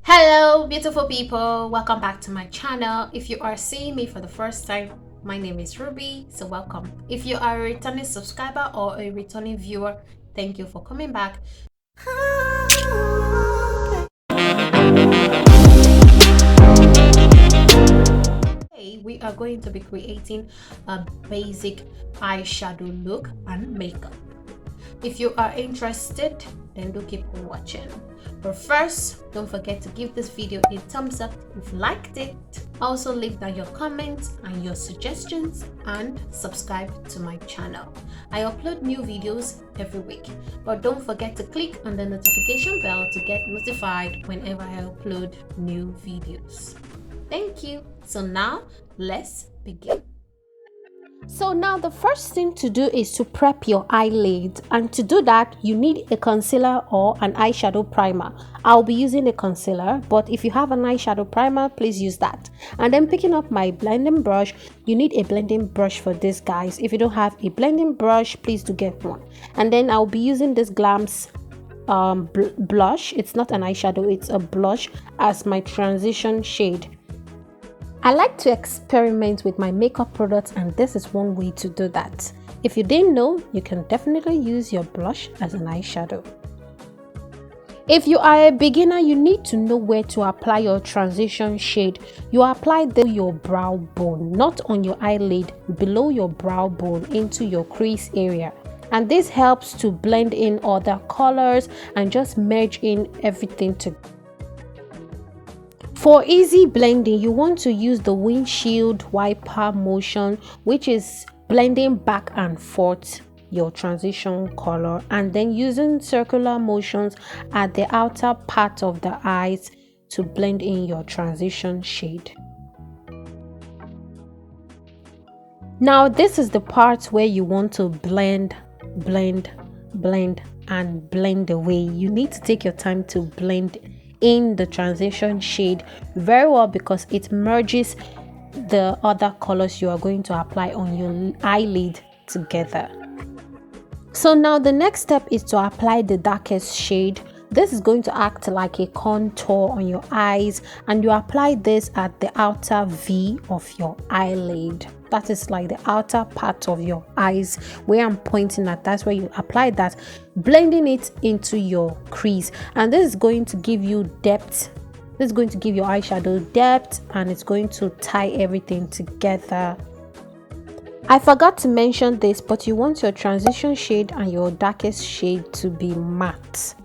Hello beautiful people, welcome back to my channel. If you are seeing me for the first time, my name is Ruby, so welcome. If you are a returning subscriber or a returning viewer, thank you for coming back. Today we are going to be creating a basic eyeshadow look and makeup. If you are interested, then do keep on watching. But first, don't forget to give this video a thumbs up if you liked it. Also leave down your comments and your suggestions and subscribe to my channel. I upload new videos every week, but don't forget to click on the notification bell to get notified whenever I upload new videos. Thank you. So now let's begin. So now the first thing to do is to prep your eyelids, and to do that you need a concealer or an eyeshadow primer. I'll be using a concealer, but if you have an eyeshadow primer, please use that. And then picking up my blending brush. You need a blending brush for this, guys. If you don't have a blending brush, please do get one. And then I'll be using this Glam's blush. It's not an eyeshadow, it's a blush as my transition shade. I like to experiment with my makeup products, and this is one way to do that. If you didn't know, you can definitely use your blush as an eyeshadow. If you are a beginner, you need to know where to apply your transition shade. You apply your brow bone, not on your eyelid, below your brow bone into your crease area. And this helps to blend in other colors and just merge in everything together. For easy blending, you want to use the windshield wiper motion, which is blending back and forth your transition color, and then using circular motions at the outer part of the eyes to blend in your transition shade. Now this is the part where you want to blend and blend away. You need to take your time to blend in the transition shade very well, because it merges the other colors you are going to apply on your eyelid together. So now the next step is to apply the darkest shade. This is going to act like a contour on your eyes, and you apply this at the outer V of your eyelid. That is like the outer part of your eyes where I'm pointing at. That's where you apply that, blending it into your crease. And this is going to give you depth. This is going to give your eyeshadow depth, and it's going to tie everything together. I forgot to mention this, but you want your transition shade and your darkest shade to be matte.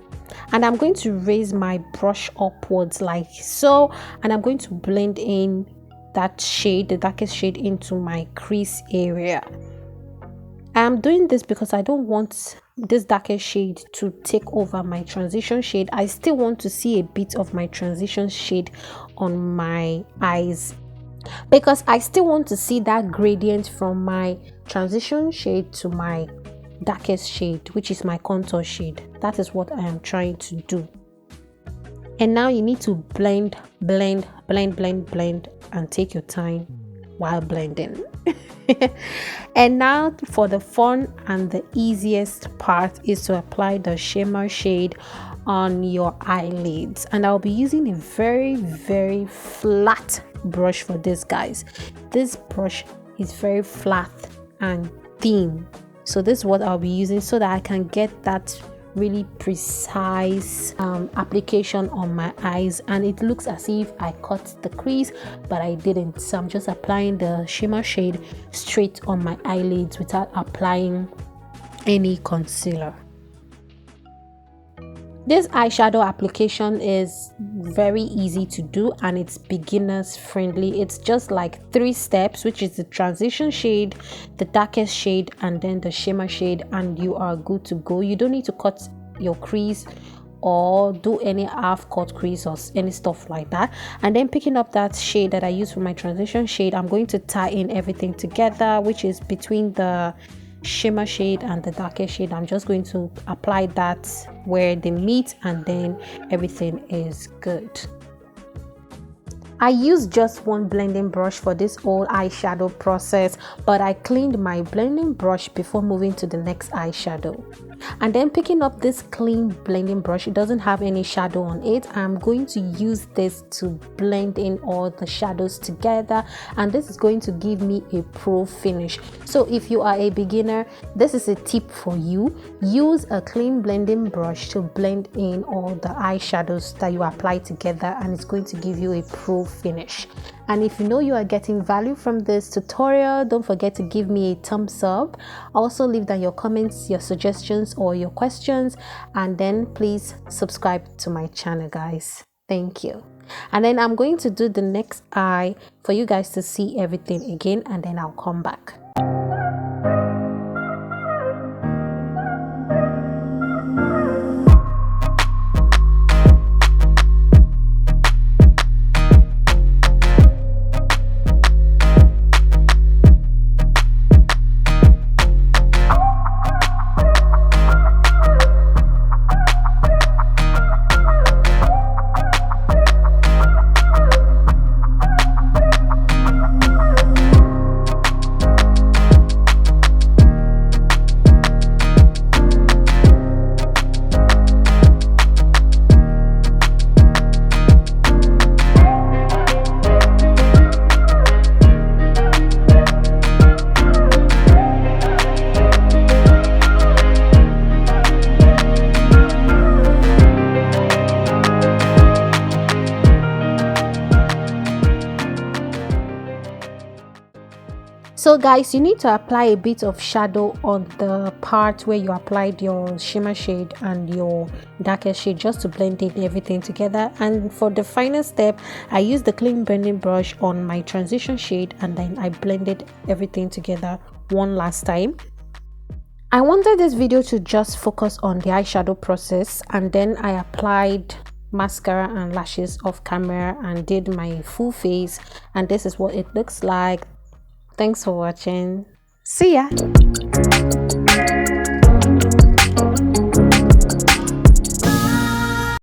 And I'm going to raise my brush upwards like so, and I'm going to blend in that shade, the darkest shade, into my crease area. I'm doing this because I don't want this darkest shade to take over my transition shade. I still want to see a bit of my transition shade on my eyes, because I still want to see that gradient from my transition shade to my darkest shade, which is my contour shade. That is what I am trying to do. And now you need to blend and take your time while blending. And now for the fun and the easiest part is to apply the shimmer shade on your eyelids. And I'll be using a very flat brush for this, guys. This brush is very flat and thin, so this is what I'll be using so that I can get that really precise application on my eyes, and it looks as if I cut the crease, but I didn't. So I'm just applying the shimmer shade straight on my eyelids without applying any concealer. This eyeshadow application is very easy to do, and it's beginners friendly. It's just like 3 steps, which is the transition shade, the darkest shade, and then the shimmer shade, and you are good to go. You don't need to cut your crease or do any half cut crease or any stuff like that. And then picking up that shade that I use for my transition shade, I'm going to tie in everything together, which is between the shimmer shade and the darkest shade. I'm just going to apply that where they meet, and then everything is good. I used just one blending brush for this whole eyeshadow process, but I cleaned my blending brush before moving to the next eyeshadow. And then picking up this clean blending brush, it doesn't have any shadow on it. I'm going to use this to blend in all the shadows together, and this is going to give me a pro finish. So if you are a beginner, this is a tip for you. Use a clean blending brush to blend in all the eyeshadows that you apply together, and it's going to give you a pro finish. And if you know you are getting value from this tutorial, don't forget to give me a thumbs up. Also leave down your comments, your suggestions or your questions, and then please subscribe to my channel, guys. Thank you. And then I'm going to do the next eye for you guys to see everything again, and then I'll come back. So guys, you need to apply a bit of shadow on the part where you applied your shimmer shade and your darkest shade, just to blend in everything together. And for the final step, I used the clean blending brush on my transition shade, and then I blended everything together one last time. I wanted this video to just focus on the eyeshadow process, and then I applied mascara and lashes off camera and did my full face, and this is what it looks like. Thanks for watching. See ya.